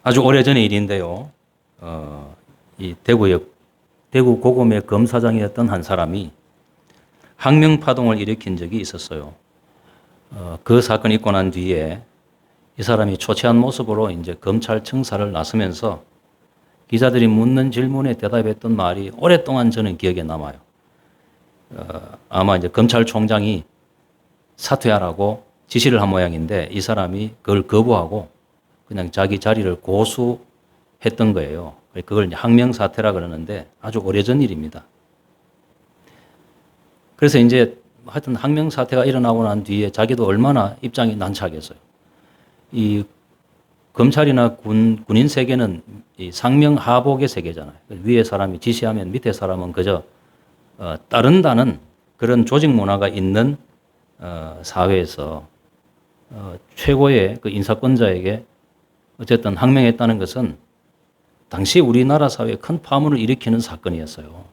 아주 오래전의 일인데요. 이 대구 고검의 검사장이었던 한 사람이 항명파동을 일으킨 적이 있었어요. 그 사건이 있고 난 뒤에 이 사람이 초췌한 모습으로 이제 검찰 청사를 나서면서 기자들이 묻는 질문에 대답했던 말이 오랫동안 저는 기억에 남아요. 아마 이제 검찰총장이 사퇴하라고 지시를 한 모양인데 이 사람이 그걸 거부하고 그냥 자기 자리를 고수했던 거예요. 그걸 항명사퇴라 그러는데 아주 오래전 일입니다. 그래서 이제 하여튼 항명사태가 일어나고 난 뒤에 자기도 얼마나 입장이 난처하겠어요. 이 검찰이나 군인 세계는 이 상명하복의 세계잖아요. 위에 사람이 지시하면 밑에 사람은 그저 따른다는 그런 조직 문화가 있는 사회에서 최고의 그 인사권자에게 어쨌든 항명했다는 것은 당시 우리나라 사회에 큰 파문을 일으키는 사건이었어요.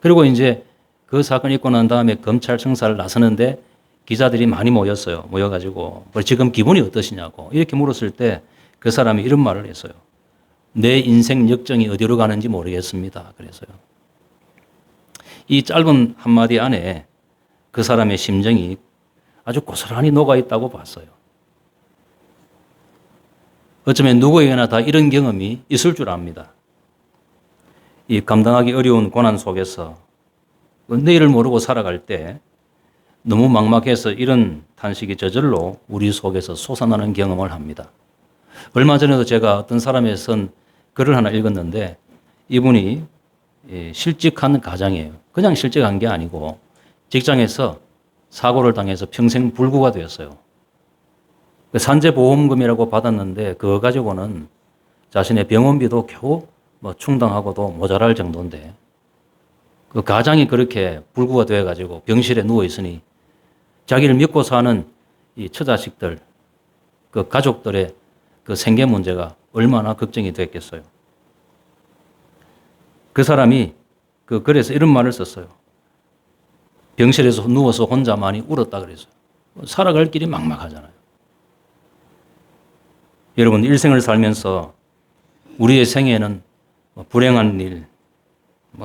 그리고 이제 그 사건이 있고 난 다음에 검찰 청사를 나서는데 기자들이 많이 모였어요. 모여가지고 지금 기분이 어떠시냐고 이렇게 물었을 때 그 사람이 이런 말을 했어요. 내 인생 역정이 어디로 가는지 모르겠습니다. 그래서요. 이 짧은 한마디 안에 그 사람의 심정이 아주 고스란히 녹아있다고 봤어요. 어쩌면 누구에게나 다 이런 경험이 있을 줄 압니다. 이 감당하기 어려운 고난 속에서 내일을 모르고 살아갈 때 너무 막막해서 이런 탄식이 저절로 우리 속에서 솟아나는 경험을 합니다. 얼마 전에도 제가 어떤 사람의 쓴 글을 하나 읽었는데 이분이 실직한 가장이에요. 그냥 실직한 게 아니고 직장에서 사고를 당해서 평생 불구가 되었어요. 산재보험금이라고 받았는데 그거 가지고는 자신의 병원비도 겨우 충당하고도 모자랄 정도인데 그 가장이 그렇게 불구가 되어가지고 병실에 누워있으니 자기를 믿고 사는 이 처자식들, 그 가족들의 그 생계 문제가 얼마나 걱정이 됐겠어요. 그 사람이 그 글에서 이런 말을 썼어요. 병실에서 누워서 혼자 많이 울었다 그랬어요. 살아갈 길이 막막하잖아요. 여러분, 일생을 살면서 우리의 생애에는 불행한 일,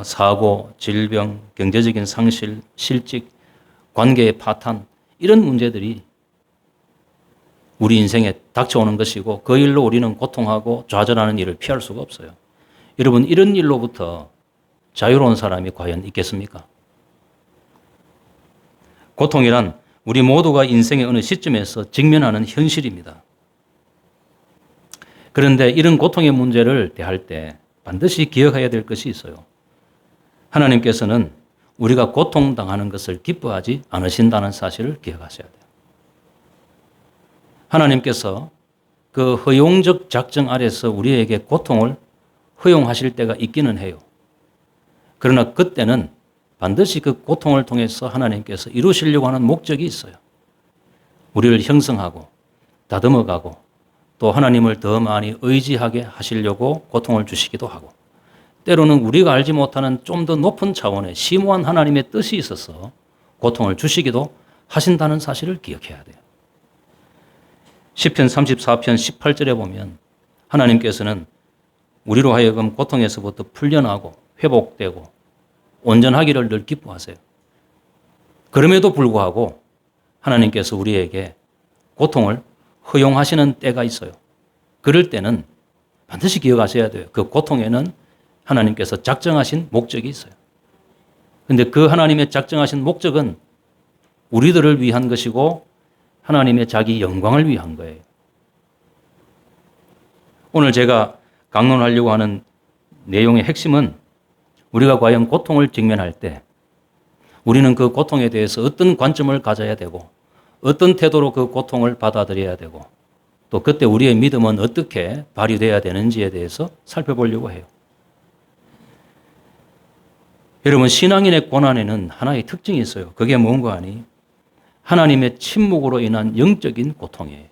사고, 질병, 경제적인 상실, 실직, 관계의 파탄 이런 문제들이 우리 인생에 닥쳐오는 것이고 그 일로 우리는 고통하고 좌절하는 일을 피할 수가 없어요. 여러분 이런 일로부터 자유로운 사람이 과연 있겠습니까? 고통이란 우리 모두가 인생의 어느 시점에서 직면하는 현실입니다. 그런데 이런 고통의 문제를 대할 때 반드시 기억해야 될 것이 있어요. 하나님께서는 우리가 고통당하는 것을 기뻐하지 않으신다는 사실을 기억하셔야 돼요. 하나님께서 그 허용적 작정 아래서 우리에게 고통을 허용하실 때가 있기는 해요. 그러나 그때는 반드시 그 고통을 통해서 하나님께서 이루시려고 하는 목적이 있어요. 우리를 형성하고 다듬어가고 또 하나님을 더 많이 의지하게 하시려고 고통을 주시기도 하고 때로는 우리가 알지 못하는 좀 더 높은 차원의 심오한 하나님의 뜻이 있어서 고통을 주시기도 하신다는 사실을 기억해야 돼요. 시편 34편 18절에 보면 하나님께서는 우리로 하여금 고통에서부터 풀려나고 회복되고 온전하기를 늘 기뻐하세요. 그럼에도 불구하고 하나님께서 우리에게 고통을 허용하시는 때가 있어요. 그럴 때는 반드시 기억하셔야 돼요. 그 고통에는 하나님께서 작정하신 목적이 있어요. 그런데 그 하나님의 작정하신 목적은 우리들을 위한 것이고 하나님의 자기 영광을 위한 거예요. 오늘 제가 강론하려고 하는 내용의 핵심은 우리가 과연 고통을 직면할 때 우리는 그 고통에 대해서 어떤 관점을 가져야 되고 어떤 태도로 그 고통을 받아들여야 되고 또 그때 우리의 믿음은 어떻게 발휘되어야 되는지에 대해서 살펴보려고 해요. 여러분 신앙인의 고난에는 하나의 특징이 있어요. 그게 뭔가 하니 하나님의 침묵으로 인한 영적인 고통이에요.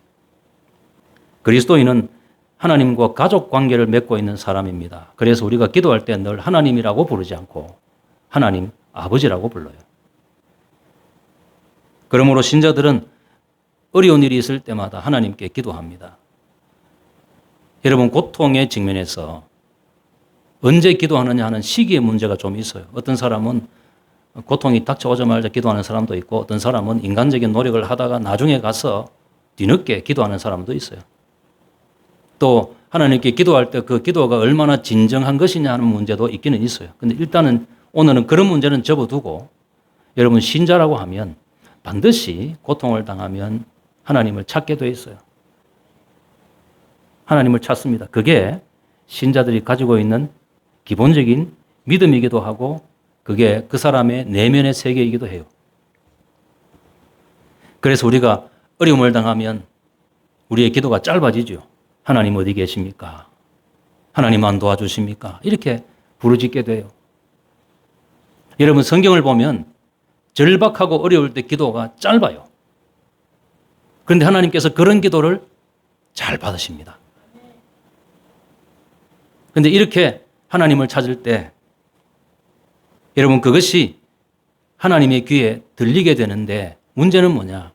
그리스도인은 하나님과 가족 관계를 맺고 있는 사람입니다. 그래서 우리가 기도할 때 늘 하나님이라고 부르지 않고 하나님 아버지라고 불러요. 그러므로 신자들은 어려운 일이 있을 때마다 하나님께 기도합니다. 여러분, 고통의 직면에서 언제 기도하느냐 하는 시기의 문제가 좀 있어요. 어떤 사람은 고통이 닥쳐오자마자 기도하는 사람도 있고, 어떤 사람은 인간적인 노력을 하다가 나중에 가서 뒤늦게 기도하는 사람도 있어요. 또 하나님께 기도할 때 그 기도가 얼마나 진정한 것이냐 하는 문제도 있기는 있어요. 근데 일단은 오늘은 그런 문제는 접어두고, 여러분, 신자라고 하면 반드시 고통을 당하면 하나님을 찾게 돼 있어요. 하나님을 찾습니다. 그게 신자들이 가지고 있는 기본적인 믿음이기도 하고, 그게 그 사람의 내면의 세계이기도 해요. 그래서 우리가 어려움을 당하면 우리의 기도가 짧아지죠. 하나님 어디 계십니까? 하나님 안 도와주십니까? 이렇게 부르짖게 돼요. 여러분, 성경을 보면 절박하고 어려울 때 기도가 짧아요. 그런데 하나님께서 그런 기도를 잘 받으십니다. 그런데 이렇게 하나님을 찾을 때 여러분, 그것이 하나님의 귀에 들리게 되는데, 문제는 뭐냐?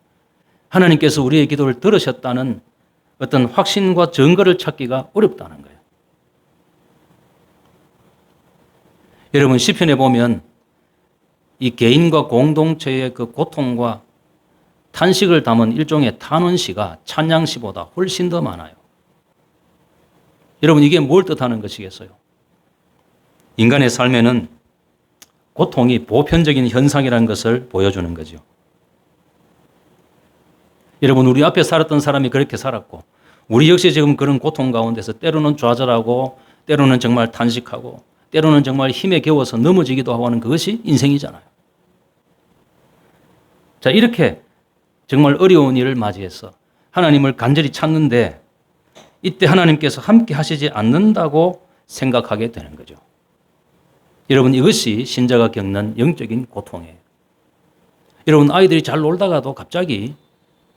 하나님께서 우리의 기도를 들으셨다는 어떤 확신과 증거를 찾기가 어렵다는 거예요. 여러분, 시편에 보면 이 개인과 공동체의 그 고통과 탄식을 담은 일종의 탄원시가 찬양시보다 훨씬 더 많아요. 여러분, 이게 뭘 뜻하는 것이겠어요? 인간의 삶에는 고통이 보편적인 현상이라는 것을 보여주는 거죠. 여러분, 우리 앞에 살았던 사람이 그렇게 살았고, 우리 역시 지금 그런 고통 가운데서 때로는 좌절하고, 때로는 정말 탄식하고, 때로는 정말 힘에 겨워서 넘어지기도 하고 하는 그것이 인생이잖아요. 자, 이렇게 정말 어려운 일을 맞이해서 하나님을 간절히 찾는데, 이때 하나님께서 함께 하시지 않는다고 생각하게 되는 거죠. 여러분, 이것이 신자가 겪는 영적인 고통이에요. 여러분, 아이들이 잘 놀다가도 갑자기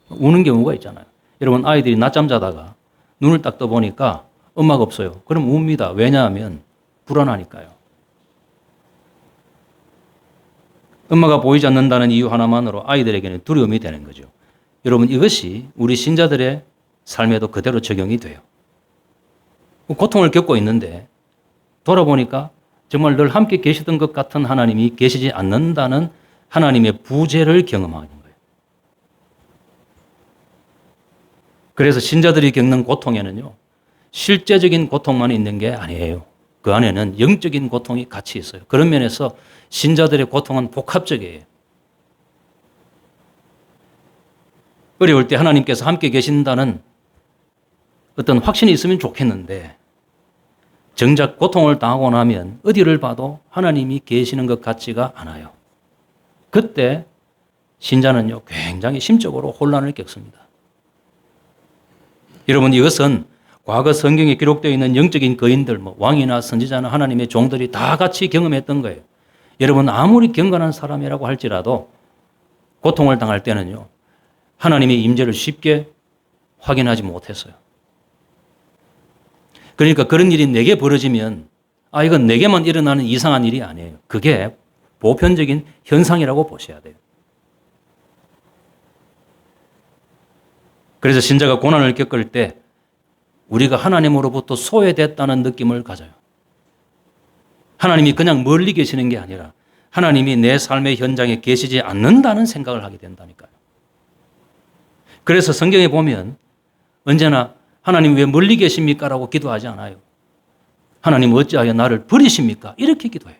우는 경우가 있잖아요. 여러분, 아이들이 낮잠 자다가 눈을 딱 떠보니까 엄마가 없어요. 그럼 웁니다. 왜냐하면 불안하니까요. 엄마가 보이지 않는다는 이유 하나만으로 아이들에게는 두려움이 되는 거죠. 여러분, 이것이 우리 신자들의 삶에도 그대로 적용이 돼요. 고통을 겪고 있는데 돌아보니까 정말 늘 함께 계시던 것 같은 하나님이 계시지 않는다는 하나님의 부재를 경험하는 거예요. 그래서 신자들이 겪는 고통에는요, 실제적인 고통만 있는 게 아니에요. 그 안에는 영적인 고통이 같이 있어요. 그런 면에서 신자들의 고통은 복합적이에요. 어려울 때 하나님께서 함께 계신다는 어떤 확신이 있으면 좋겠는데, 정작 고통을 당하고 나면 어디를 봐도 하나님이 계시는 것 같지가 않아요. 그때 신자는요, 굉장히 심적으로 혼란을 겪습니다. 여러분, 이것은 과거 성경에 기록되어 있는 영적인 거인들, 왕이나 선지자나 하나님의 종들이 다 같이 경험했던 거예요. 여러분, 아무리 경건한 사람이라고 할지라도 고통을 당할 때는요, 하나님의 임재를 쉽게 확인하지 못했어요. 그러니까 그런 일이 내게 벌어지면, 이건 내게만 일어나는 이상한 일이 아니에요. 그게 보편적인 현상이라고 보셔야 돼요. 그래서 신자가 고난을 겪을 때 우리가 하나님으로부터 소외됐다는 느낌을 가져요. 하나님이 그냥 멀리 계시는 게 아니라 하나님이 내 삶의 현장에 계시지 않는다는 생각을 하게 된다니까요. 그래서 성경에 보면 언제나 하나님 왜 멀리 계십니까? 라고 기도하지 않아요. 하나님 어찌하여 나를 버리십니까? 이렇게 기도해요.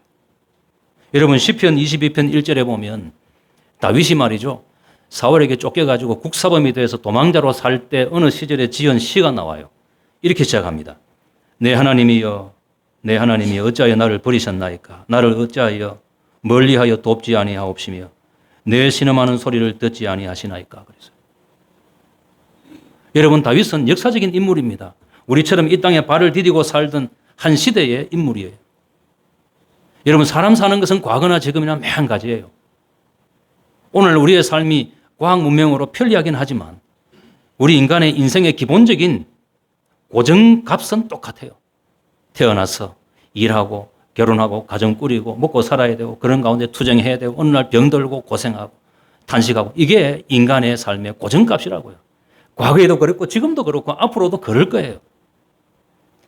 여러분, 시편 22편 1절에 보면 다윗이 말이죠, 사울에게 쫓겨가지고 국사범이 돼서 도망자로 살 때 어느 시절에 지은 시가 나와요. 이렇게 시작합니다. 내 하나님이여, 내 하나님이 어찌하여 나를 버리셨나이까? 나를 어찌하여 멀리하여 돕지 아니하옵시며 내 신음하는 소리를 듣지 아니하시나이까? 그래서 여러분, 다윗은 역사적인 인물입니다. 우리처럼 이 땅에 발을 디디고 살던 한 시대의 인물이에요. 여러분, 사람 사는 것은 과거나 지금이나 매한가지예요. 오늘 우리의 삶이 과학 문명으로 편리하긴 하지만 우리 인간의 인생의 기본적인 고정값은 똑같아요. 태어나서 일하고 결혼하고 가정 꾸리고 먹고 살아야 되고 그런 가운데 투쟁해야 되고 어느 날 병들고 고생하고 탄식하고, 이게 인간의 삶의 고정값이라고요. 과거에도 그랬고 지금도 그렇고 앞으로도 그럴 거예요.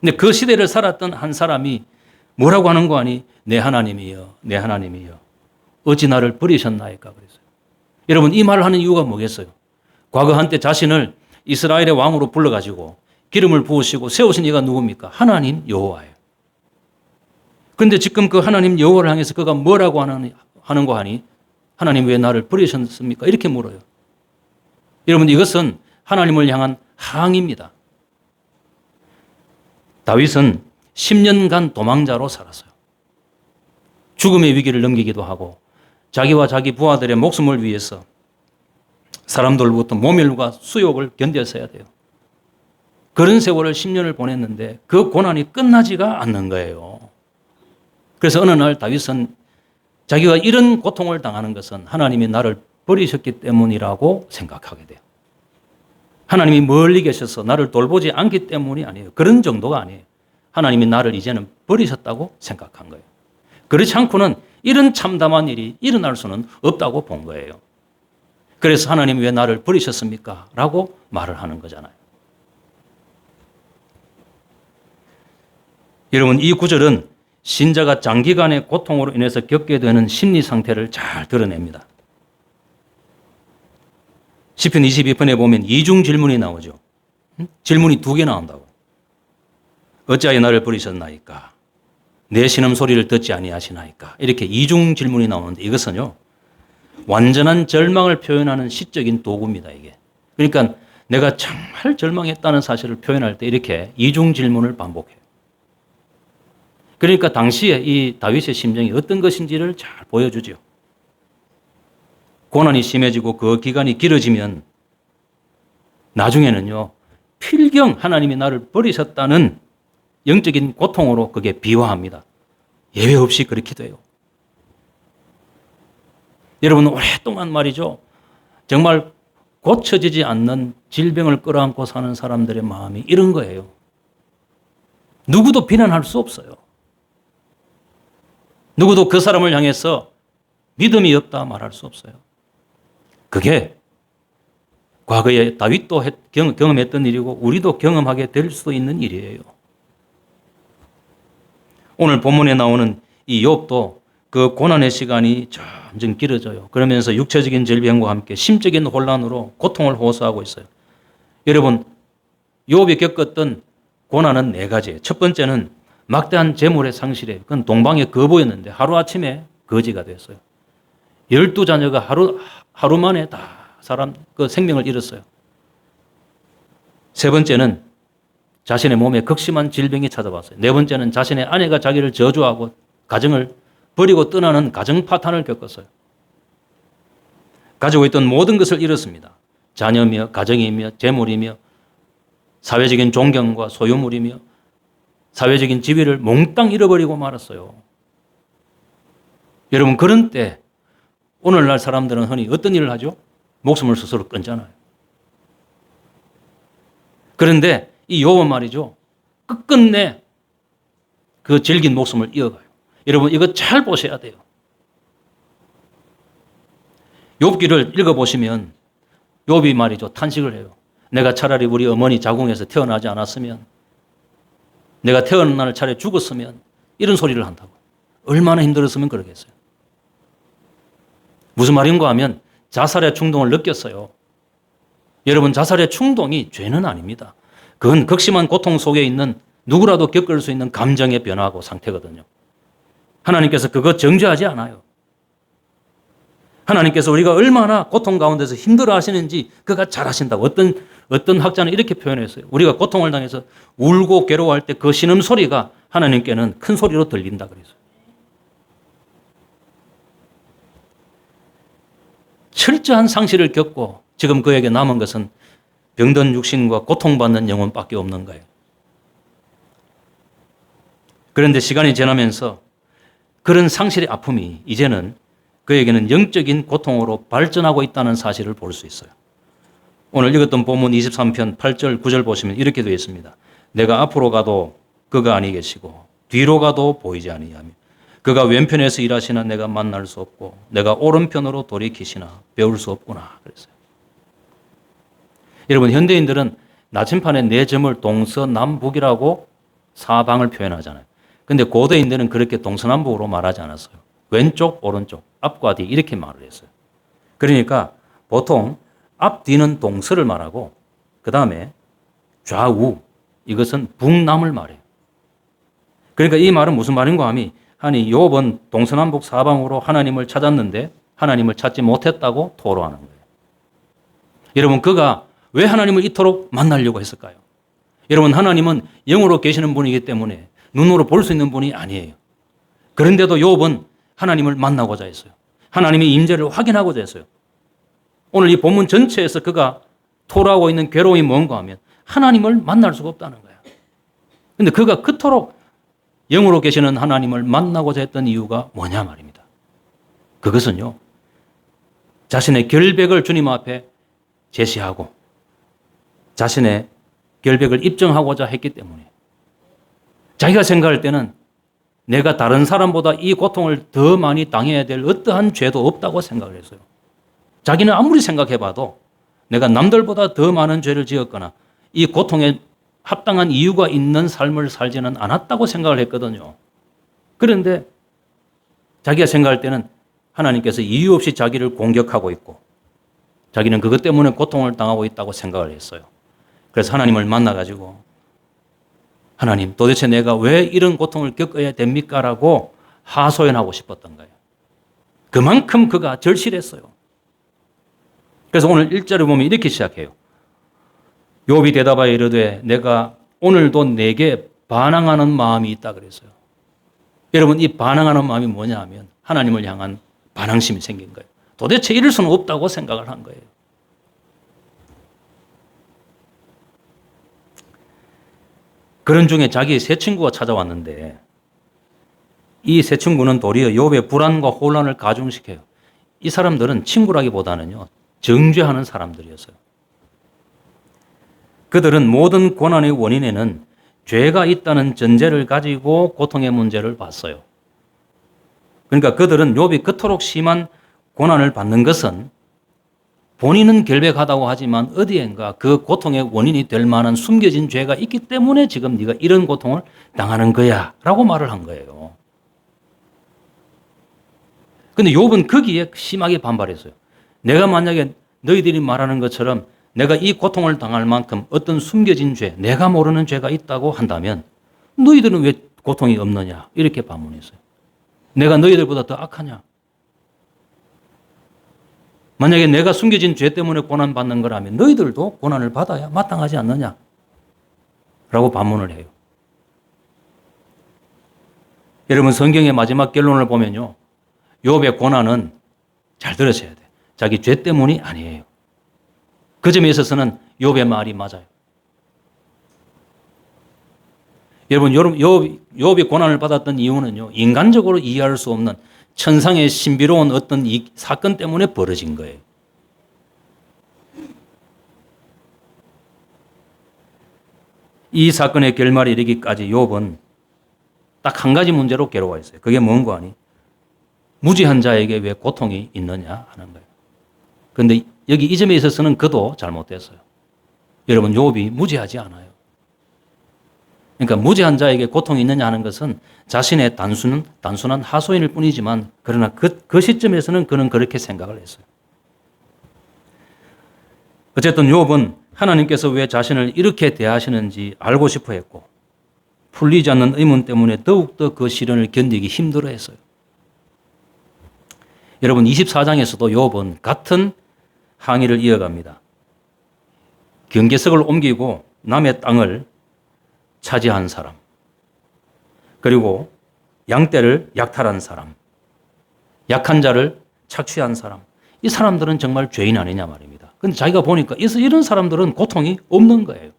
근데 그 시대를 살았던 한 사람이 뭐라고 하는 거 아니? 내 하나님이여, 내 하나님이여. 어찌 나를 버리셨나이까 그랬어요. 여러분 이 말을 하는 이유가 뭐겠어요? 과거 한때 자신을 이스라엘의 왕으로 불러가지고 기름을 부으시고 세우신 이가 누굽니까? 하나님 여호와예요. 그런데 지금 그 하나님 여호와를 향해서 그가 뭐라고 하는 거 하니? 하나님 왜 나를 버리셨습니까? 이렇게 물어요. 여러분 이것은 하나님을 향한 항의입니다. 다윗은 10년간 도망자로 살았어요. 죽음의 위기를 넘기기도 하고 자기와 자기 부하들의 목숨을 위해서 사람들로부터 모멸과 수욕을 견뎌서야 돼요. 그런 세월을 10년을 보냈는데 그 고난이 끝나지가 않는 거예요. 그래서 어느 날 다윗은 자기가 이런 고통을 당하는 것은 하나님이 나를 버리셨기 때문이라고 생각하게 돼요. 하나님이 멀리 계셔서 나를 돌보지 않기 때문이 아니에요. 그런 정도가 아니에요. 하나님이 나를 이제는 버리셨다고 생각한 거예요. 그렇지 않고는 이런 참담한 일이 일어날 수는 없다고 본 거예요. 그래서 하나님이 왜 나를 버리셨습니까? 라고 말을 하는 거잖아요. 여러분 이 구절은 신자가 장기간의 고통으로 인해서 겪게 되는 심리 상태를 잘 드러냅니다. 시편 22편에 보면 이중 질문이 나오죠. 질문이 두 개 나온다고. 어찌하여 나를 버리셨나이까? 내 신음소리를 듣지 아니하시나이까? 이렇게 이중 질문이 나오는데 이것은요. 완전한 절망을 표현하는 시적인 도구입니다. 이게. 그러니까 내가 정말 절망했다는 사실을 표현할 때 이렇게 이중 질문을 반복해요. 그러니까 당시에 이 다윗의 심정이 어떤 것인지를 잘 보여주죠. 고난이 심해지고 그 기간이 길어지면 나중에는요. 필경 하나님이 나를 버리셨다는 영적인 고통으로 그게 비화합니다. 예외 없이 그렇게 돼요. 여러분 오랫동안 말이죠. 정말 고쳐지지 않는 질병을 끌어안고 사는 사람들의 마음이 이런 거예요. 누구도 비난할 수 없어요. 누구도 그 사람을 향해서 믿음이 없다 말할 수 없어요. 그게 과거에 다윗도 경험했던 일이고 우리도 경험하게 될 수도 있는 일이에요. 오늘 본문에 나오는 이 욥도 그 고난의 시간이 점점 길어져요. 그러면서 육체적인 질병과 함께 심적인 혼란으로 고통을 호소하고 있어요. 여러분 욥이 겪었던 고난은 네 가지예요. 첫 번째는 막대한 재물의 상실이에요. 그건 동방의 거부였는데 하루아침에 거지가 됐어요. 12자녀가 하루 만에 다 그 생명을 잃었어요. 세 번째는 자신의 몸에 극심한 질병이 찾아왔어요. 네 번째는 자신의 아내가 자기를 저주하고 가정을 버리고 떠나는 가정 파탄을 겪었어요. 가지고 있던 모든 것을 잃었습니다. 자녀며 가정이며 재물이며 사회적인 존경과 소유물이며 사회적인 지위를 몽땅 잃어버리고 말았어요. 여러분 그런 때 오늘날 사람들은 흔히 어떤 일을 하죠? 목숨을 스스로 끊잖아요. 그런데 이 욥은 말이죠. 끝끝내 그 질긴 목숨을 이어가요. 여러분 이거 잘 보셔야 돼요. 욥기를 읽어보시면 욥이 말이죠. 탄식을 해요. 내가 차라리 우리 어머니 자궁에서 태어나지 않았으면 내가 태어난 날 차라리 죽었으면 이런 소리를 한다고. 얼마나 힘들었으면 그러겠어요. 무슨 말인가 하면 자살의 충동을 느꼈어요. 여러분 자살의 충동이 죄는 아닙니다. 그건 극심한 고통 속에 있는 누구라도 겪을 수 있는 감정의 변화고 상태거든요. 하나님께서 그거 정죄하지 않아요. 하나님께서 우리가 얼마나 고통 가운데서 힘들어 하시는지 그가 잘 아신다고. 어떤 학자는 이렇게 표현했어요. 우리가 고통을 당해서 울고 괴로워할 때 그 신음소리가 하나님께는 큰 소리로 들린다 그랬어요. 철저한 상실을 겪고 지금 그에게 남은 것은 병든 육신과 고통받는 영혼밖에 없는 거예요. 그런데 시간이 지나면서 그런 상실의 아픔이 이제는 그에게는 영적인 고통으로 발전하고 있다는 사실을 볼 수 있어요. 오늘 읽었던 본문 23편 8절 9절 보시면 이렇게 되어 있습니다. 내가 앞으로 가도 그가 아니 계시고 뒤로 가도 보이지 아니하며 그가 왼편에서 일하시나 내가 만날 수 없고 내가 오른편으로 돌이키시나 배울 수 없구나 그랬어요. 여러분 현대인들은 나침판에 네 점을 동서남북이라고 사방을 표현하잖아요. 근데 고대인들은 그렇게 동서남북으로 말하지 않았어요. 왼쪽, 오른쪽, 앞과 뒤 이렇게 말을 했어요. 그러니까 보통 앞, 뒤는 동서를 말하고 그 다음에 좌우 이것은 북남을 말해요. 그러니까 이 말은 무슨 말인가 하니 욥은 동서남북 사방으로 하나님을 찾았는데 하나님을 찾지 못했다고 토로하는 거예요. 여러분 그가 왜 하나님을 이토록 만나려고 했을까요? 여러분 하나님은 영으로 계시는 분이기 때문에 눈으로 볼 수 있는 분이 아니에요. 그런데도 욥은 하나님을 만나고자 했어요. 하나님의 임재를 확인하고자 했어요. 오늘 이 본문 전체에서 그가 토로하고 있는 괴로움이 뭔가 하면 하나님을 만날 수가 없다는 거예요. 그런데 그가 그토록 영으로 계시는 하나님을 만나고자 했던 이유가 뭐냐 말입니다. 그것은요, 자신의 결백을 주님 앞에 제시하고 자신의 결백을 입증하고자 했기 때문에 자기가 생각할 때는 내가 다른 사람보다 이 고통을 더 많이 당해야 될 어떠한 죄도 없다고 생각을 했어요. 자기는 아무리 생각해봐도 내가 남들보다 더 많은 죄를 지었거나 이 고통에 합당한 이유가 있는 삶을 살지는 않았다고 생각을 했거든요. 그런데 자기가 생각할 때는 하나님께서 이유 없이 자기를 공격하고 있고 자기는 그것 때문에 고통을 당하고 있다고 생각을 했어요. 그래서 하나님을 만나가지고 하나님 도대체 내가 왜 이런 고통을 겪어야 됩니까? 라고 하소연하고 싶었던 거예요. 그만큼 그가 절실했어요. 그래서 오늘 1절을 보면 이렇게 시작해요. 욥이 대답하여 이르되 내가 오늘도 내게 반항하는 마음이 있다 그랬어요. 여러분 이 반항하는 마음이 뭐냐 하면 하나님을 향한 반항심이 생긴 거예요. 도대체 이럴 수는 없다고 생각을 한 거예요. 그런 중에 자기의 새 친구가 찾아왔는데 이 새 친구는 도리어 욥의 불안과 혼란을 가중시켜요. 이 사람들은 친구라기보다는요. 정죄하는 사람들이었어요. 그들은 모든 고난의 원인에는 죄가 있다는 전제를 가지고 고통의 문제를 봤어요. 그러니까 그들은 욥이 그토록 심한 고난을 받는 것은 본인은 결백하다고 하지만 어디엔가 그 고통의 원인이 될 만한 숨겨진 죄가 있기 때문에 지금 네가 이런 고통을 당하는 거야 라고 말을 한 거예요. 근데 욥은 거기에 심하게 반발했어요. 내가 만약에 너희들이 말하는 것처럼 내가 이 고통을 당할 만큼 어떤 숨겨진 죄, 내가 모르는 죄가 있다고 한다면 너희들은 왜 고통이 없느냐 이렇게 반문했어요. 내가 너희들보다 더 악하냐? 만약에 내가 숨겨진 죄 때문에 고난받는 거라면 너희들도 고난을 받아야 마땅하지 않느냐? 라고 반문을 해요. 여러분 성경의 마지막 결론을 보면요. 욥의 고난은 잘 들으셔야 돼요. 자기 죄 때문이 아니에요. 그 점에 있어서는 욥의 말이 맞아요. 여러분 욥이 고난을 받았던 이유는요. 인간적으로 이해할 수 없는 천상의 신비로운 어떤 이 사건 때문에 벌어진 거예요. 이 사건의 결말에 이르기까지 욥은 딱 한 가지 문제로 괴로워했어요. 그게 뭔가 하니 무지한 자에게 왜 고통이 있느냐 하는 거예요. 그런데 여기 이 점에 있어서는 그도 잘못됐어요. 여러분 욥이 무지하지 않아요. 그러니까 무지한 자에게 고통이 있느냐 하는 것은 자신의 단순한 하소연일 뿐이지만 그러나 그 시점에서는 그는 그렇게 생각을 했어요. 어쨌든 욥은 하나님께서 왜 자신을 이렇게 대하시는지 알고 싶어 했고 풀리지 않는 의문 때문에 더욱더 그 시련을 견디기 힘들어 했어요. 여러분 24장에서도 욥은 같은 항의를 이어갑니다. 경계석을 옮기고 남의 땅을 차지한 사람, 그리고 양떼를 약탈한 사람, 약한 자를 착취한 사람, 이 사람들은 정말 죄인 아니냐 말입니다. 그런데 자기가 보니까 이런 사람들은 고통이 없는 거예요.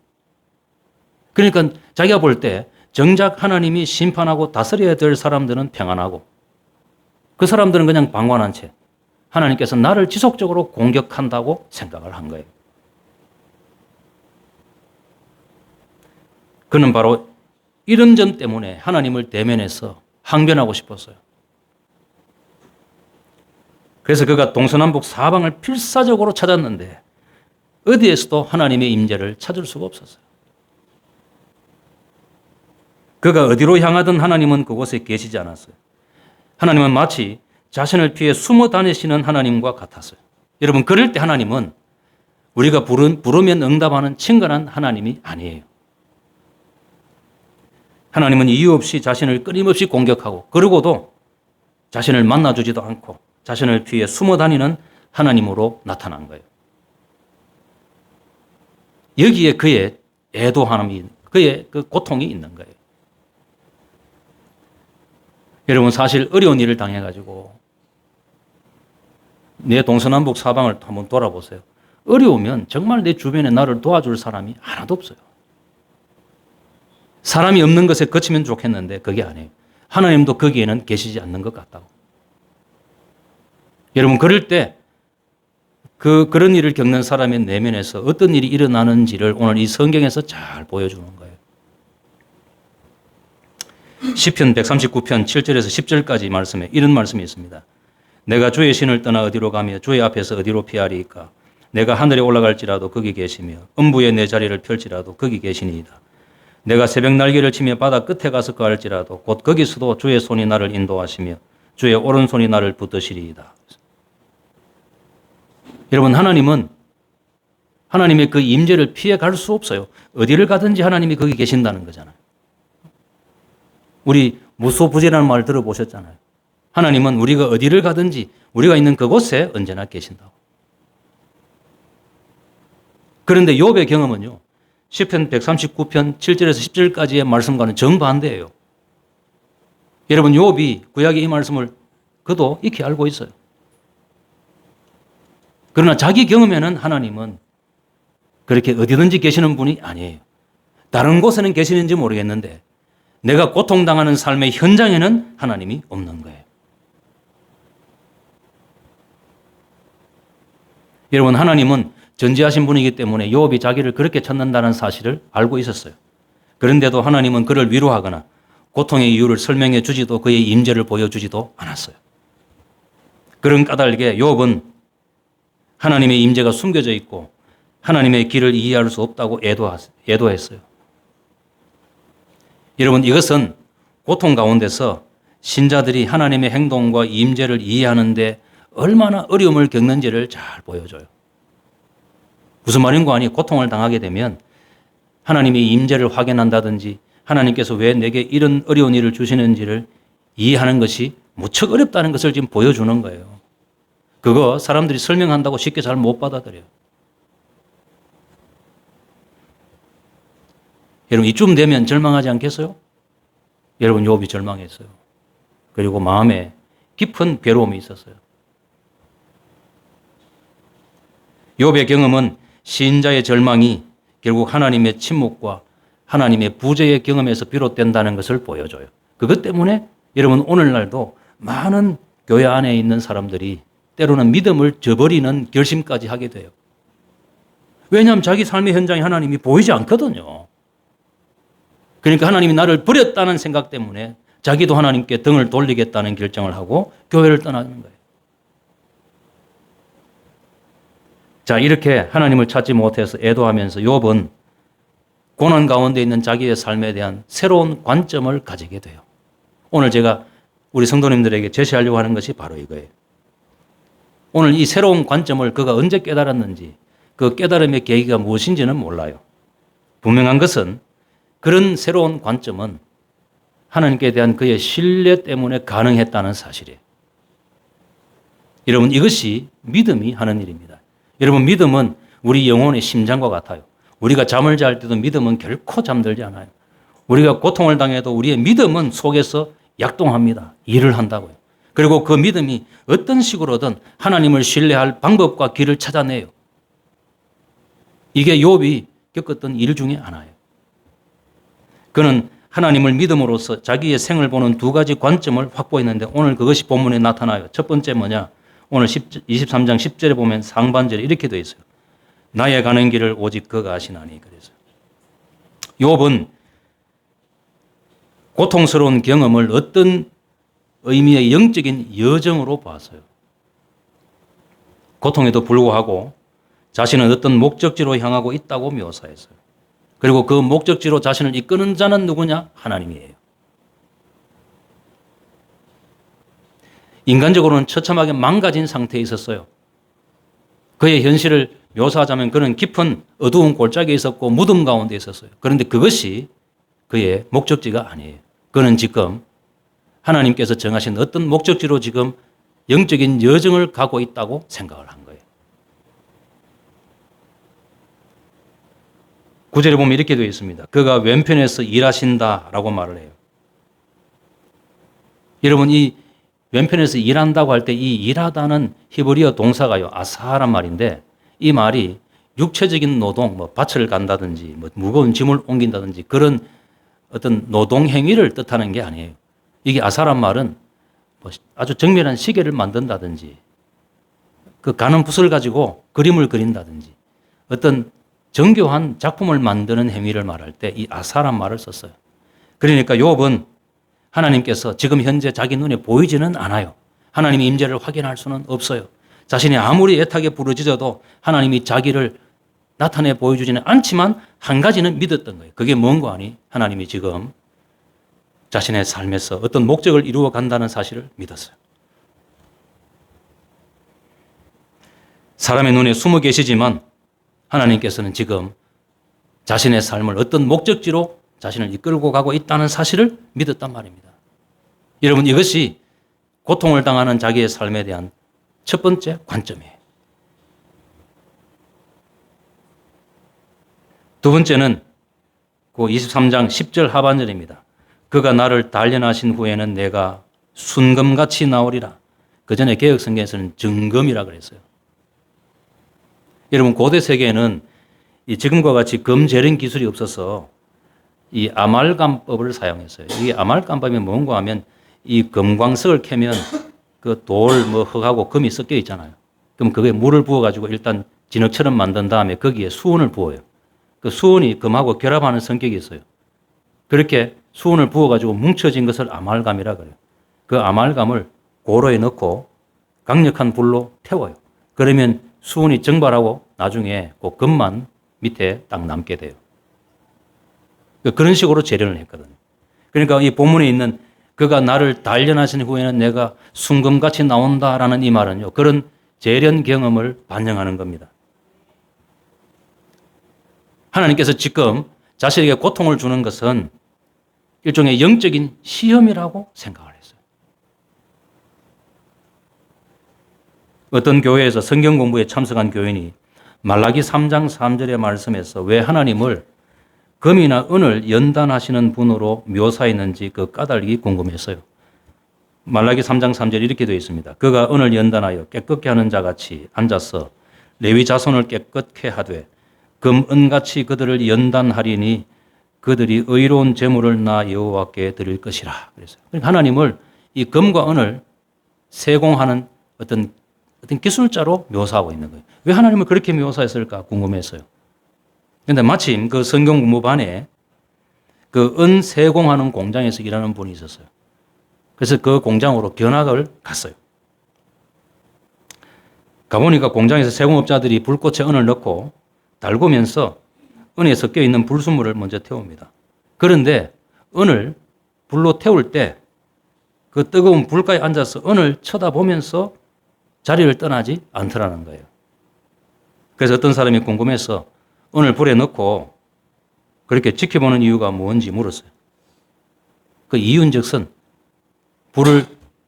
그러니까 자기가 볼 때 정작 하나님이 심판하고 다스려야 될 사람들은 평안하고 그 사람들은 그냥 방관한 채 하나님께서 나를 지속적으로 공격한다고 생각을 한 거예요. 그는 바로 이런 점 때문에 하나님을 대면해서 항변하고 싶었어요. 그래서 그가 동서남북 사방을 필사적으로 찾았는데 어디에서도 하나님의 임재를 찾을 수가 없었어요. 그가 어디로 향하든 하나님은 그곳에 계시지 않았어요. 하나님은 마치 자신을 피해 숨어 다니시는 하나님과 같았어요. 여러분, 그럴 때 하나님은 우리가 부르면 응답하는 친근한 하나님이 아니에요. 하나님은 이유 없이 자신을 끊임없이 공격하고 그러고도 자신을 만나주지도 않고 자신을 피해 숨어 다니는 하나님으로 나타난 거예요. 여기에 그의 애도함이, 그의 그 고통이 있는 거예요. 여러분, 사실 어려운 일을 당해가지고 내 동서남북 사방을 한번 돌아보세요. 어려우면 정말 내 주변에 나를 도와줄 사람이 하나도 없어요. 사람이 없는 것에 그치면 좋겠는데 그게 아니에요. 하나님도 거기에는 계시지 않는 것 같다고. 여러분, 그럴 때 그런 일을 겪는 사람의 내면에서 어떤 일이 일어나는지를 오늘 이 성경에서 잘 보여주는 거예요. 시편 139편 7절에서 10절까지 말씀에 이런 말씀이 있습니다. 내가 주의 신을 떠나 어디로 가며 주의 앞에서 어디로 피하리이까. 내가 하늘에 올라갈지라도 거기 계시며 음부에 내 자리를 펼지라도 거기 계시니이다. 내가 새벽 날개를 치며 바다 끝에 가서 거할지라도 곧 거기서도 주의 손이 나를 인도하시며 주의 오른손이 나를 붙드시리이다. 여러분, 하나님은 하나님의 그 임재를 피해 갈 수 없어요. 어디를 가든지 하나님이 거기 계신다는 거잖아요. 우리 무소부재라는 말 들어보셨잖아요. 하나님은 우리가 어디를 가든지 우리가 있는 그곳에 언제나 계신다고. 그런데 욥의 경험은요, 시편 139편 7절에서 10절까지의 말씀과는 정반대예요. 여러분, 욥이 구약의 이 말씀을 그도 익히 알고 있어요. 그러나 자기 경험에는 하나님은 그렇게 어디든지 계시는 분이 아니에요. 다른 곳에는 계시는지 모르겠는데 내가 고통당하는 삶의 현장에는 하나님이 없는 거예요. 여러분, 하나님은 전지하신 분이기 때문에 욥이 자기를 그렇게 찾는다는 사실을 알고 있었어요. 그런데도 하나님은 그를 위로하거나 고통의 이유를 설명해 주지도 그의 임재를 보여주지도 않았어요. 그런 까닭에 욥은 하나님의 임재가 숨겨져 있고 하나님의 길을 이해할 수 없다고 애도했어요. 여러분, 이것은 고통 가운데서 신자들이 하나님의 행동과 임재를 이해하는데 얼마나 어려움을 겪는지를 잘 보여줘요. 무슨 말인가 하니 고통을 당하게 되면 하나님의 임재를 확인한다든지 하나님께서 왜 내게 이런 어려운 일을 주시는지를 이해하는 것이 무척 어렵다는 것을 지금 보여주는 거예요. 그거 사람들이 설명한다고 쉽게 잘 못 받아들여요. 여러분, 이쯤 되면 절망하지 않겠어요? 여러분, 욥이 절망했어요. 그리고 마음에 깊은 괴로움이 있었어요. 욥의 경험은 신자의 절망이 결국 하나님의 침묵과 하나님의 부재의 경험에서 비롯된다는 것을 보여줘요. 그것 때문에 여러분, 오늘날도 많은 교회 안에 있는 사람들이 때로는 믿음을 저버리는 결심까지 하게 돼요. 왜냐하면 자기 삶의 현장에 하나님이 보이지 않거든요. 그러니까 하나님이 나를 버렸다는 생각 때문에 자기도 하나님께 등을 돌리겠다는 결정을 하고 교회를 떠나는 거예요. 자, 이렇게 하나님을 찾지 못해서 애도하면서 욥은 고난 가운데 있는 자기의 삶에 대한 새로운 관점을 가지게 돼요. 오늘 제가 우리 성도님들에게 제시하려고 하는 것이 바로 이거예요. 오늘 이 새로운 관점을 그가 언제 깨달았는지 그 깨달음의 계기가 무엇인지는 몰라요. 분명한 것은 그런 새로운 관점은 하나님께 대한 그의 신뢰 때문에 가능했다는 사실이에요. 여러분, 이것이 믿음이 하는 일입니다. 여러분, 믿음은 우리 영혼의 심장과 같아요. 우리가 잠을 잘 때도 믿음은 결코 잠들지 않아요. 우리가 고통을 당해도 우리의 믿음은 속에서 약동합니다. 일을 한다고요. 그리고 그 믿음이 어떤 식으로든 하나님을 신뢰할 방법과 길을 찾아내요. 이게 욥이 겪었던 일 중에 하나예요. 그는 하나님을 믿음으로써 자기의 생을 보는 두 가지 관점을 확보했는데 오늘 그것이 본문에 나타나요. 첫 번째 뭐냐? 오늘 23장 10절에 보면 상반절에 이렇게 되어 있어요. 나의 가는 길을 오직 그가 아시나니. 그래서 욥은 고통스러운 경험을 어떤 의미의 영적인 여정으로 봤어요. 고통에도 불구하고 자신은 어떤 목적지로 향하고 있다고 묘사했어요. 그리고 그 목적지로 자신을 이끄는 자는 누구냐? 하나님이에요. 인간적으로는 처참하게 망가진 상태에 있었어요. 그의 현실을 묘사하자면 그는 깊은 어두운 골짜기에 있었고 무덤 가운데 있었어요. 그런데 그것이 그의 목적지가 아니에요. 그는 지금 하나님께서 정하신 어떤 목적지로 지금 영적인 여정을 가고 있다고 생각을 한 거예요. 9절에 보면 이렇게 되어 있습니다. 그가 왼편에서 일하신다라고 말을 해요. 여러분, 이 왼편에서 일한다고 할 때 이 일하다는 히브리어 동사가요, 아사란 말인데 이 말이 육체적인 노동, 밭을 간다든지 무거운 짐을 옮긴다든지 그런 어떤 노동 행위를 뜻하는 게 아니에요. 이게 아사란 말은 아주 정밀한 시계를 만든다든지 그 가는 붓을 가지고 그림을 그린다든지 어떤 정교한 작품을 만드는 행위를 말할 때 이 아사란 말을 썼어요. 그러니까 욥은 하나님께서 지금 현재 자기 눈에 보이지는 않아요. 하나님의 임재를 확인할 수는 없어요. 자신이 아무리 애타게 부르짖어도 하나님이 자기를 나타내 보여주지는 않지만 한 가지는 믿었던 거예요. 그게 뭔가 하니 하나님이 지금 자신의 삶에서 어떤 목적을 이루어 간다는 사실을 믿었어요. 사람의 눈에 숨어 계시지만 하나님께서는 지금 자신의 삶을 어떤 목적지로 자신을 이끌고 가고 있다는 사실을 믿었단 말입니다. 여러분, 이것이 고통을 당하는 자기의 삶에 대한 첫 번째 관점이에요. 두 번째는 그 23장 10절 하반절입니다. 그가 나를 단련하신 후에는 내가 순금같이 나오리라. 그 전에 개혁성경에서는 정금이라 그랬어요. 여러분, 고대 세계에는 이 지금과 같이 금재련 기술이 없어서 이 아말감법을 사용했어요. 이 아말감법이 뭔가 하면 이 금광석을 캐면 그 돌, 흙하고 금이 섞여 있잖아요. 그럼 그게 물을 부어가지고 일단 진흙처럼 만든 다음에 거기에 수온을 부어요. 그 수온이 금하고 결합하는 성격이 있어요. 그렇게 수온을 부어가지고 뭉쳐진 것을 아말감이라 그래요. 그 아말감을 고로에 넣고 강력한 불로 태워요. 그러면 수온이 증발하고 나중에 그 금만 밑에 딱 남게 돼요. 그런 식으로 재련을 했거든요. 그러니까 이 본문에 있는 그가 나를 단련하신 후에는 내가 순금같이 나온다라는 이 말은요, 그런 재련 경험을 반영하는 겁니다. 하나님께서 지금 자신에게 고통을 주는 것은 일종의 영적인 시험이라고 생각을 했어요. 어떤 교회에서 성경 공부에 참석한 교인이 말라기 3장 3절의 말씀에서 왜 하나님을 금이나 은을 연단하시는 분으로 묘사했는지 그 까닭이 궁금했어요. 말라기 3장 3절 이렇게 되어 있습니다. 그가 은을 연단하여 깨끗게 하는 자같이 앉아서 레위 자손을 깨끗게 하되 금, 은같이 그들을 연단하리니 그들이 의로운 제물을 나 여호와께 드릴 것이라. 그래서 그러니까 하나님을 이 금과 은을 세공하는 어떤 기술자로 묘사하고 있는 거예요. 왜 하나님을 그렇게 묘사했을까 궁금했어요. 그런데 마침 그 성경 공부반에 그 은 세공하는 공장에서 일하는 분이 있었어요. 그래서 그 공장으로 견학을 갔어요. 가보니까 공장에서 세공업자들이 불꽃에 은을 넣고 달구면서 은에 섞여 있는 불순물을 먼저 태웁니다. 그런데 은을 불로 태울 때 그 뜨거운 불가에 앉아서 은을 쳐다보면서 자리를 떠나지 않더라는 거예요. 그래서 어떤 사람이 궁금해서 은을 불에 넣고 그렇게 지켜보는 이유가 뭔지 물었어요. 그 이유인즉슨 불을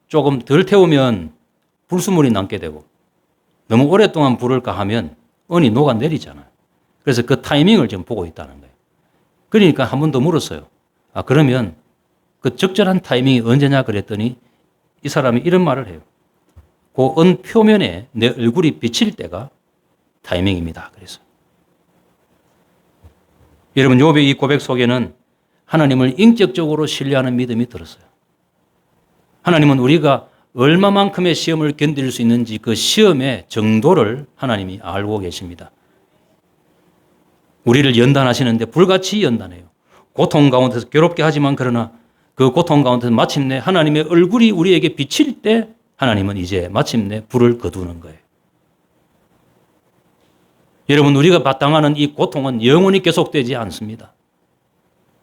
조금 덜 태우면 불순물이 남게 되고 너무 오랫동안 불을 가하면 은이 녹아내리잖아요. 그래서 그 타이밍을 지금 보고 있다는 거예요. 그러니까 한 번 더 물었어요. 그러면 그 적절한 타이밍이 언제냐 그랬더니 이 사람이 이런 말을 해요. 그 은 표면에 내 얼굴이 비칠 때가 타이밍입니다. 그래서 여러분, 욥의 이 고백 속에는 하나님을 인격적으로 신뢰하는 믿음이 들었어요. 하나님은 우리가 얼마만큼의 시험을 견딜 수 있는지 그 시험의 정도를 하나님이 알고 계십니다. 우리를 연단하시는데 불같이 연단해요. 고통 가운데서 괴롭게 하지만 그러나 그 고통 가운데서 마침내 하나님의 얼굴이 우리에게 비칠 때 하나님은 이제 마침내 불을 거두는 거예요. 여러분, 우리가 당하는 이 고통은 영원히 계속되지 않습니다.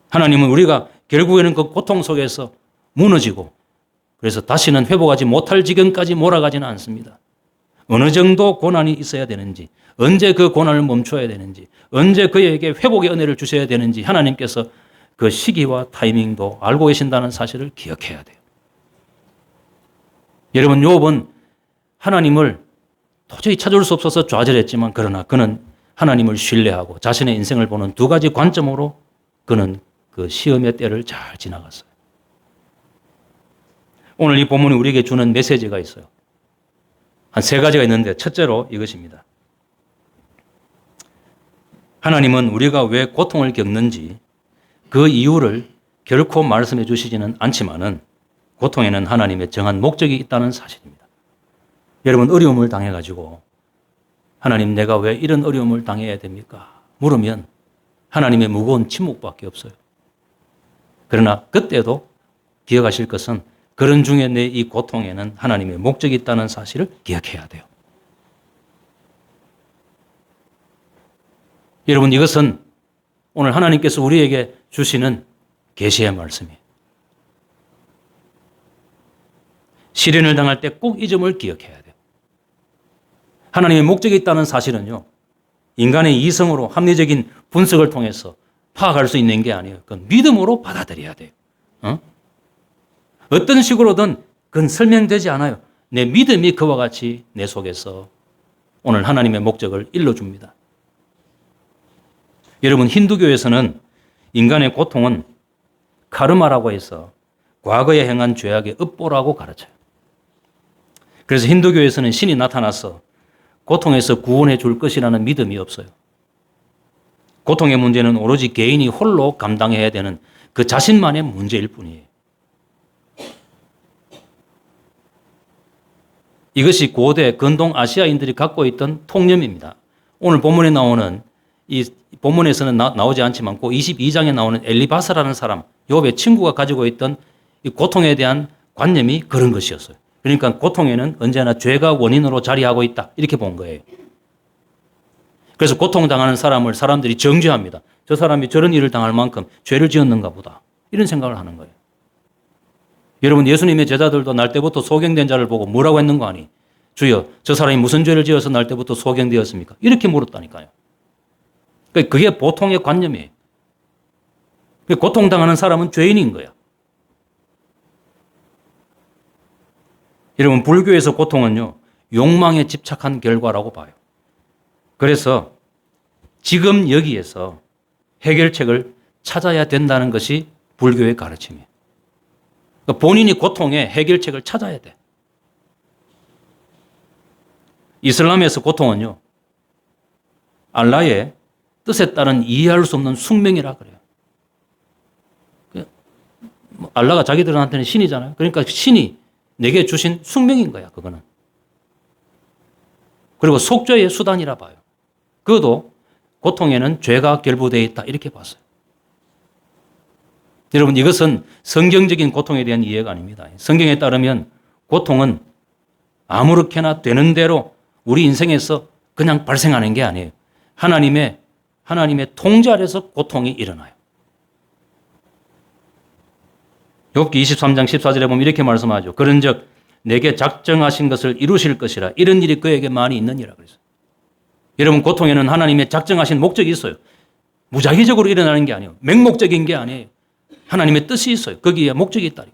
하나님은 우리가 결국에는 그 고통 속에서 무너지고 그래서 다시는 회복하지 못할 지경까지 몰아가지는 않습니다. 어느 정도 고난이 있어야 되는지, 언제 그 고난을 멈춰야 되는지, 언제 그에게 회복의 은혜를 주셔야 되는지 하나님께서 그 시기와 타이밍도 알고 계신다는 사실을 기억해야 돼요. 여러분, 욥은 하나님을 도저히 찾을 수 없어서 좌절했지만 그러나 그는 하나님을 신뢰하고 자신의 인생을 보는 두 가지 관점으로 그는 그 시험의 때를 잘 지나갔어요. 오늘 이 본문이 우리에게 주는 메시지가 있어요. 한 세 가지가 있는데 첫째로 이것입니다. 하나님은 우리가 왜 고통을 겪는지 그 이유를 결코 말씀해 주시지는 않지만은 고통에는 하나님의 정한 목적이 있다는 사실입니다. 여러분, 어려움을 당해가지고 하나님, 내가 왜 이런 어려움을 당해야 됩니까? 물으면 하나님의 무거운 침묵밖에 없어요. 그러나 그때도 기억하실 것은 그런 중에 내 이 고통에는 하나님의 목적이 있다는 사실을 기억해야 돼요. 여러분, 이것은 오늘 하나님께서 우리에게 주시는 계시의 말씀이에요. 시련을 당할 때 꼭 이 점을 기억해야 돼요. 하나님의 목적이 있다는 사실은요, 인간의 이성으로 합리적인 분석을 통해서 파악할 수 있는 게 아니에요. 그건 믿음으로 받아들여야 돼요. 어떤 식으로든 그건 설명되지 않아요. 내 믿음이 그와 같이 내 속에서 오늘 하나님의 목적을 일러줍니다. 여러분, 힌두교에서는 인간의 고통은 카르마라고 해서 과거에 행한 죄악의 업보라고 가르쳐요. 그래서 힌두교에서는 신이 나타나서 고통에서 구원해 줄 것이라는 믿음이 없어요. 고통의 문제는 오로지 개인이 홀로 감당해야 되는 그 자신만의 문제일 뿐이에요. 이것이 고대 근동 아시아인들이 갖고 있던 통념입니다. 오늘 본문에 나오는 이 본문에서는 나오지 않지만 그 22장에 나오는 엘리바스라는 사람, 욥의 친구가 가지고 있던 이 고통에 대한 관념이 그런 것이었어요. 그러니까 고통에는 언제나 죄가 원인으로 자리하고 있다, 이렇게 본 거예요. 그래서 고통당하는 사람을 사람들이 정죄합니다. 저 사람이 저런 일을 당할 만큼 죄를 지었는가 보다, 이런 생각을 하는 거예요. 여러분, 예수님의 제자들도 날 때부터 소경된 자를 보고 뭐라고 했는 거 아니? 주여, 저 사람이 무슨 죄를 지어서 날 때부터 소경되었습니까? 이렇게 물었다니까요. 그게 보통의 관념이에요. 고통당하는 사람은 죄인인 거야. 여러분, 불교에서 고통은요, 욕망에 집착한 결과라고 봐요. 그래서 지금 여기에서 해결책을 찾아야 된다는 것이 불교의 가르침이에요. 그러니까 본인이 고통의 해결책을 찾아야 돼. 이슬람에서 고통은요, 알라의 뜻에 따른 이해할 수 없는 숙명이라 그래요. 알라가 자기들한테는 신이잖아요. 그러니까 신이 내게 주신 숙명인 거야, 그거는. 그리고 속죄의 수단이라 봐요. 그것도 고통에는 죄가 결부되어 있다, 이렇게 봤어요. 여러분, 이것은 성경적인 고통에 대한 이해가 아닙니다. 성경에 따르면 고통은 아무렇게나 되는 대로 우리 인생에서 그냥 발생하는 게 아니에요. 하나님의 통제 아래서 고통이 일어나요. 욥기 23장 14절에 보면 이렇게 말씀하죠. 그런즉 내게 작정하신 것을 이루실 것이라. 이런 일이 그에게 많이 있느니라 그랬어요. 여러분, 고통에는 하나님의 작정하신 목적이 있어요. 무작위적으로 일어나는 게 아니에요. 맹목적인 게 아니에요. 하나님의 뜻이 있어요. 거기에 목적이 있다.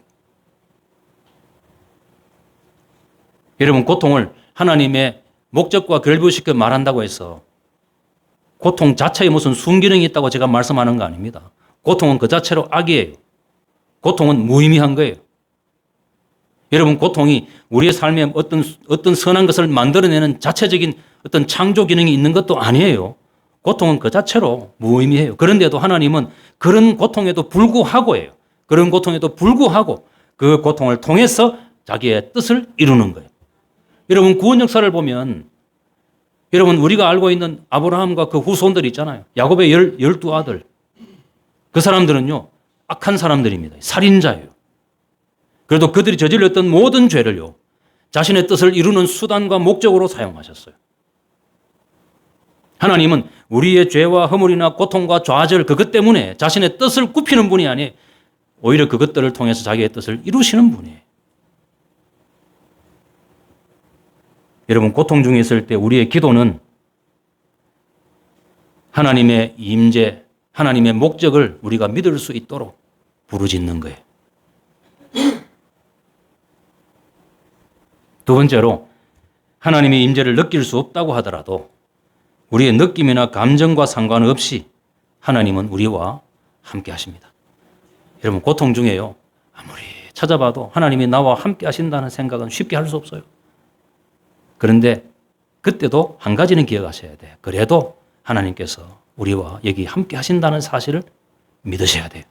여러분, 고통을 하나님의 목적과 결부시켜 말한다고 해서 고통 자체에 무슨 순기능이 있다고 제가 말씀하는 거 아닙니다. 고통은 그 자체로 악이에요. 고통은 무의미한 거예요. 여러분, 고통이 우리의 삶에 어떤 선한 것을 만들어내는 자체적인 어떤 창조 기능이 있는 것도 아니에요. 고통은 그 자체로 무의미해요. 그런데도 하나님은 그런 고통에도 불구하고예요. 그런 고통에도 불구하고 그 고통을 통해서 자기의 뜻을 이루는 거예요. 여러분, 구원 역사를 보면 여러분, 우리가 알고 있는 아브라함과 그 후손들이 있잖아요. 야곱의 12아들. 그 사람들은요, 악한 사람들입니다. 살인자예요. 그래도 그들이 저질렀던 모든 죄를요, 자신의 뜻을 이루는 수단과 목적으로 사용하셨어요. 하나님은 우리의 죄와 허물이나 고통과 좌절 그것 때문에 자신의 뜻을 굽히는 분이 아니에요. 오히려 그것들을 통해서 자기의 뜻을 이루시는 분이에요. 여러분, 고통 중에 있을 때 우리의 기도는 하나님의 임재, 하나님의 목적을 우리가 믿을 수 있도록 부르짖는 거예요. 두 번째로, 하나님의 임재를 느낄 수 없다고 하더라도 우리의 느낌이나 감정과 상관없이 하나님은 우리와 함께 하십니다. 여러분, 고통 중에요, 아무리 찾아봐도 하나님이 나와 함께 하신다는 생각은 쉽게 할 수 없어요. 그런데 그때도 한 가지는 기억하셔야 돼요. 그래도 하나님께서 우리와 여기 함께 하신다는 사실을 믿으셔야 돼요.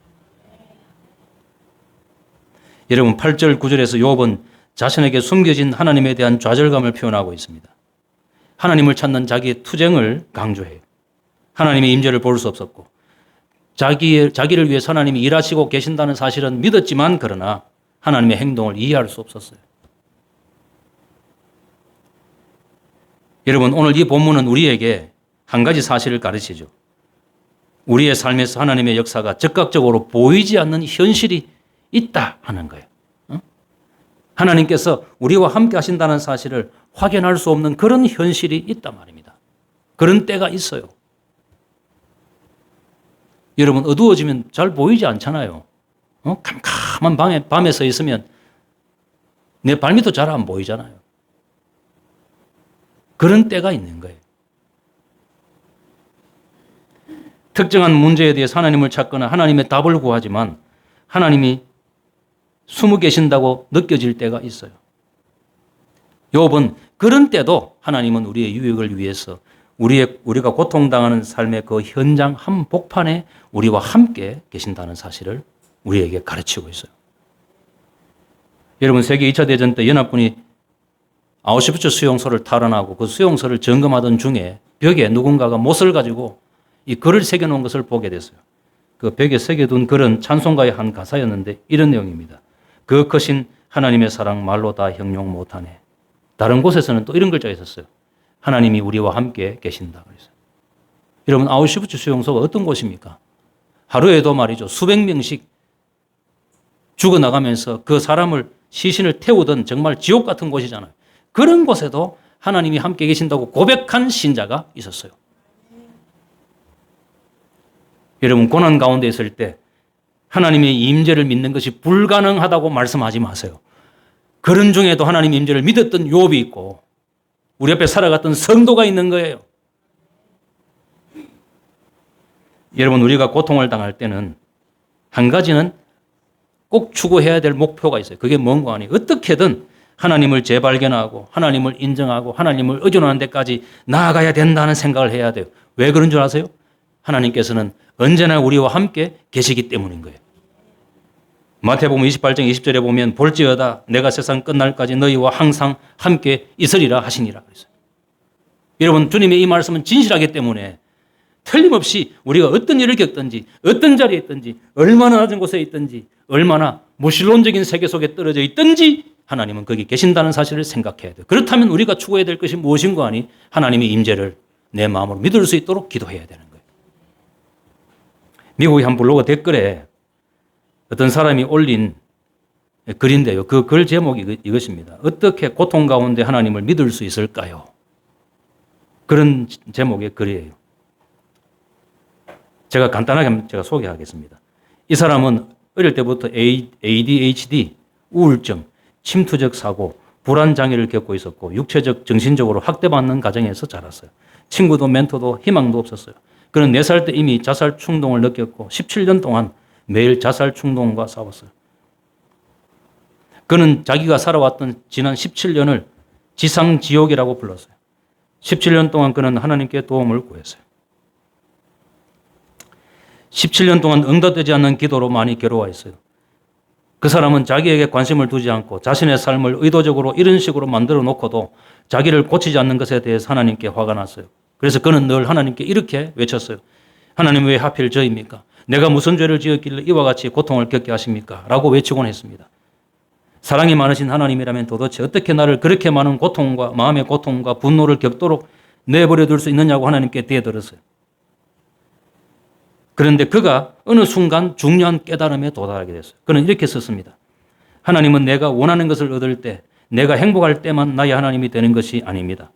여러분, 8절 9절에서 욥은 자신에게 숨겨진 하나님에 대한 좌절감을 표현하고 있습니다. 하나님을 찾는 자기의 투쟁을 강조해요. 하나님의 임재를 볼 수 없었고 자기를 위해서 하나님이 일하시고 계신다는 사실은 믿었지만 그러나 하나님의 행동을 이해할 수 없었어요. 여러분, 오늘 이 본문은 우리에게 한 가지 사실을 가르치죠. 우리의 삶에서 하나님의 역사가 즉각적으로 보이지 않는 현실이 있다 하는 거예요. 하나님께서 우리와 함께 하신다는 사실을 확인할 수 없는 그런 현실이 있단 말입니다. 그런 때가 있어요. 여러분, 어두워지면 잘 보이지 않잖아요. 캄캄한 밤에 서 있으면 내 발밑도 잘 안 보이잖아요. 그런 때가 있는 거예요. 특정한 문제에 대해서 하나님을 찾거나 하나님의 답을 구하지만 하나님이 숨어 계신다고 느껴질 때가 있어요. 욥은 그런 때도 하나님은 우리의 유익을 위해서 우리가 고통당하는 삶의 그 현장 한복판에 우리와 함께 계신다는 사실을 우리에게 가르치고 있어요. 여러분, 세계 2차 대전 때 연합군이 아우슈비츠 수용소를 탈환하고 그 수용소를 점검하던 중에 벽에 누군가가 못을 가지고 이 글을 새겨놓은 것을 보게 됐어요. 그 벽에 새겨둔 글은 찬송가의 한 가사였는데 이런 내용입니다. 그 크신 하나님의 사랑 말로 다 형용 못하네. 다른 곳에서는 또 이런 글자가 있었어요. 하나님이 우리와 함께 계신다 그랬어요. 여러분, 아우슈비츠 수용소가 어떤 곳입니까? 하루에도 말이죠, 수백 명씩 죽어나가면서 그 사람을 시신을 태우던 정말 지옥 같은 곳이잖아요. 그런 곳에도 하나님이 함께 계신다고 고백한 신자가 있었어요. 여러분, 고난 가운데 있을 때 하나님의 임재를 믿는 것이 불가능하다고 말씀하지 마세요. 그런 중에도 하나님의 임재를 믿었던 욥이 있고 우리 옆에 살아갔던 성도가 있는 거예요. 여러분, 우리가 고통을 당할 때는 한 가지는 꼭 추구해야 될 목표가 있어요. 그게 뭔가 아니에요. 어떻게든 하나님을 재발견하고 하나님을 인정하고 하나님을 의존하는 데까지 나아가야 된다는 생각을 해야 돼요. 왜 그런 줄 아세요? 하나님께서는 언제나 우리와 함께 계시기 때문인 거예요. 마태복음 28장 20절에 보면 볼지어다 내가 세상 끝날까지 너희와 항상 함께 있으리라 하시니라 그랬어요. 여러분, 주님의 이 말씀은 진실하기 때문에 틀림없이 우리가 어떤 일을 겪든지 어떤 자리에 있든지 얼마나 낮은 곳에 있든지 얼마나 무신론적인 세계 속에 떨어져 있든지 하나님은 거기 계신다는 사실을 생각해야 돼요. 그렇다면 우리가 추구해야 될 것이 무엇인가 하니 하나님의 임재를 내 마음으로 믿을 수 있도록 기도해야 되는 거예요. 미국의 한 블로그 댓글에 어떤 사람이 올린 글인데요. 그 글 제목이 이것입니다. 어떻게 고통 가운데 하나님을 믿을 수 있을까요? 그런 제목의 글이에요. 제가 간단하게 소개하겠습니다. 이 사람은 어릴 때부터 ADHD, 우울증, 침투적 사고, 불안 장애를 겪고 있었고 육체적, 정신적으로 학대받는 가정에서 자랐어요. 친구도 멘토도 희망도 없었어요. 그는 4살 때 이미 자살 충동을 느꼈고 17년 동안 매일 자살 충동과 싸웠어요. 그는 자기가 살아왔던 지난 17년을 지상지옥이라고 불렀어요. 17년 동안 그는 하나님께 도움을 구했어요. 17년 동안 응답되지 않는 기도로 많이 괴로워했어요. 그 사람은 자기에게 관심을 두지 않고 자신의 삶을 의도적으로 이런 식으로 만들어 놓고도 자기를 고치지 않는 것에 대해서 하나님께 화가 났어요. 그래서 그는 늘 하나님께 이렇게 외쳤어요. 하나님, 왜 하필 저입니까? 내가 무슨 죄를 지었길래 이와 같이 고통을 겪게 하십니까? 라고 외치곤 했습니다. 사랑이 많으신 하나님이라면 도대체 어떻게 나를 그렇게 많은 고통과 마음의 고통과 분노를 겪도록 내버려 둘 수 있느냐고 하나님께 대들었어요. 그런데 그가 어느 순간 중요한 깨달음에 도달하게 됐어요. 그는 이렇게 썼습니다. 하나님은 내가 원하는 것을 얻을 때, 내가 행복할 때만 나의 하나님이 되는 것이 아닙니다.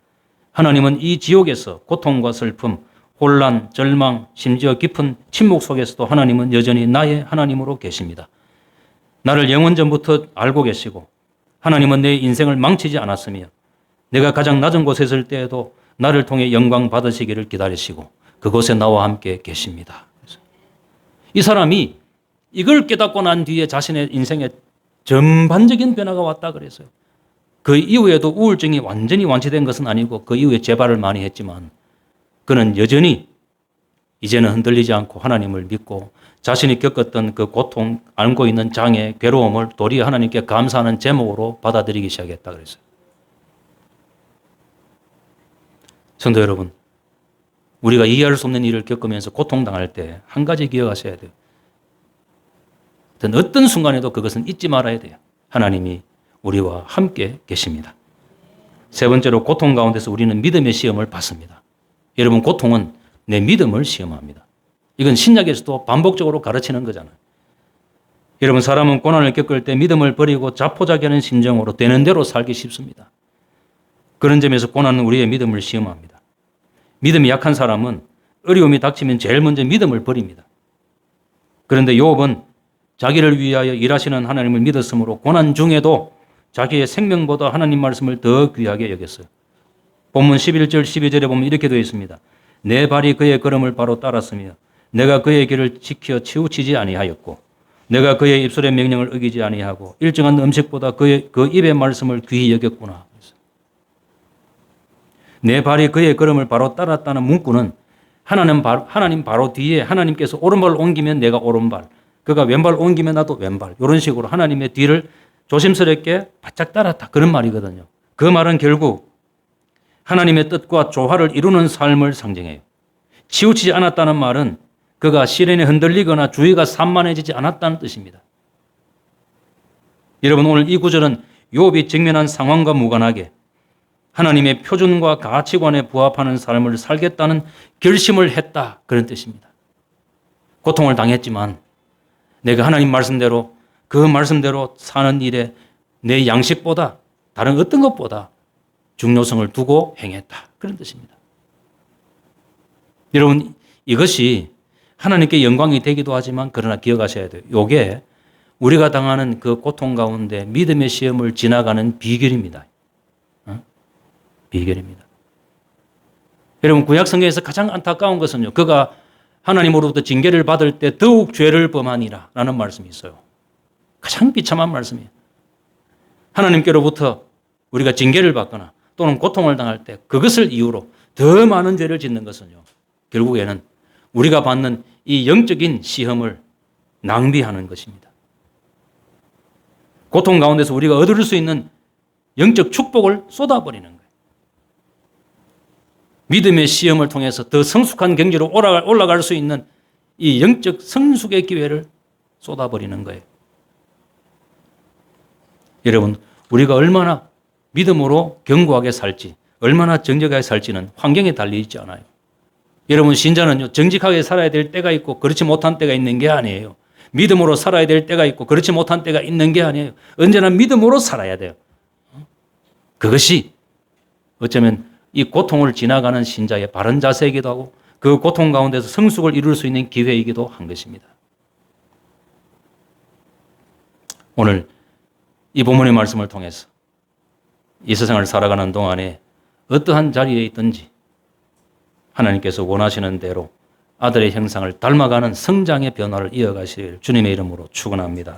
하나님은 이 지옥에서 고통과 슬픔, 혼란, 절망, 심지어 깊은 침묵 속에서도 하나님은 여전히 나의 하나님으로 계십니다. 나를 영원전부터 알고 계시고 하나님은 내 인생을 망치지 않았으며 내가 가장 낮은 곳에 있을 때에도 나를 통해 영광 받으시기를 기다리시고 그곳에 나와 함께 계십니다. 이 사람이 이걸 깨닫고 난 뒤에 자신의 인생에 전반적인 변화가 왔다 그랬어요. 그 이후에도 우울증이 완전히 완치된 것은 아니고 그 이후에 재발을 많이 했지만 그는 여전히 이제는 흔들리지 않고 하나님을 믿고 자신이 겪었던 그 고통, 앓고 있는 장애, 괴로움을 도리어 하나님께 감사하는 제목으로 받아들이기 시작했다 그랬어요. 성도 여러분, 우리가 이해할 수 없는 일을 겪으면서 고통당할 때 한 가지 기억하셔야 돼요. 어떤 순간에도 그것은 잊지 말아야 돼요. 하나님이 우리와 함께 계십니다. 세 번째로 고통 가운데서 우리는 믿음의 시험을 받습니다. 여러분, 고통은 내 믿음을 시험합니다. 이건 신약에서도 반복적으로 가르치는 거잖아요. 여러분, 사람은 고난을 겪을 때 믿음을 버리고 자포자기하는 심정으로 되는 대로 살기 쉽습니다. 그런 점에서 고난은 우리의 믿음을 시험합니다. 믿음이 약한 사람은 어려움이 닥치면 제일 먼저 믿음을 버립니다. 그런데 욥은 자기를 위하여 일하시는 하나님을 믿었으므로 고난 중에도 자기의 생명보다 하나님 말씀을 더 귀하게 여겼어요. 본문 11절 12절에 보면 이렇게 되어 있습니다. 내 발이 그의 걸음을 바로 따랐으며 내가 그의 길을 지켜 치우치지 아니하였고 내가 그의 입술의 명령을 어기지 아니하고 일정한 음식보다 그 입의 말씀을 귀히 여겼구나. 내 발이 그의 걸음을 바로 따랐다는 문구는 하나님 바로 뒤에 하나님께서 오른발 옮기면 내가 오른발, 그가 왼발 옮기면 나도 왼발, 이런 식으로 하나님의 뒤를 조심스럽게 바짝 따랐다, 그런 말이거든요. 그 말은 결국 하나님의 뜻과 조화를 이루는 삶을 상징해요. 치우치지 않았다는 말은 그가 시련에 흔들리거나 주의가 산만해지지 않았다는 뜻입니다. 여러분, 오늘 이 구절은 욥이 직면한 상황과 무관하게 하나님의 표준과 가치관에 부합하는 삶을 살겠다는 결심을 했다, 그런 뜻입니다. 고통을 당했지만 내가 하나님 말씀대로 그 말씀대로 사는 일에 내 양식보다 다른 어떤 것보다 중요성을 두고 행했다, 그런 뜻입니다. 여러분, 이것이 하나님께 영광이 되기도 하지만 그러나 기억하셔야 돼요. 이게 우리가 당하는 그 고통 가운데 믿음의 시험을 지나가는 비결입니다. 비결입니다. 여러분, 구약 성경에서 가장 안타까운 것은요, 그가 하나님으로부터 징계를 받을 때 더욱 죄를 범하니라 라는 말씀이 있어요. 가장 비참한 말씀이에요. 하나님께로부터 우리가 징계를 받거나 또는 고통을 당할 때 그것을 이유로 더 많은 죄를 짓는 것은요, 결국에는 우리가 받는 이 영적인 시험을 낭비하는 것입니다. 고통 가운데서 우리가 얻을 수 있는 영적 축복을 쏟아버리는 거예요. 믿음의 시험을 통해서 더 성숙한 경지로 올라갈 수 있는 이 영적 성숙의 기회를 쏟아버리는 거예요. 여러분, 우리가 얼마나 믿음으로 견고하게 살지, 얼마나 정직하게 살지는 환경에 달려있지 않아요. 여러분, 신자는요, 정직하게 살아야 될 때가 있고 그렇지 못한 때가 있는 게 아니에요. 믿음으로 살아야 될 때가 있고 그렇지 못한 때가 있는 게 아니에요. 언제나 믿음으로 살아야 돼요. 그것이 어쩌면 이 고통을 지나가는 신자의 바른 자세이기도 하고 그 고통 가운데서 성숙을 이룰 수 있는 기회이기도 한 것입니다. 오늘 이 본문의 말씀을 통해서 이 세상을 살아가는 동안에 어떠한 자리에 있든지 하나님께서 원하시는 대로 아들의 형상을 닮아가는 성장의 변화를 이어가실 주님의 이름으로 축원합니다.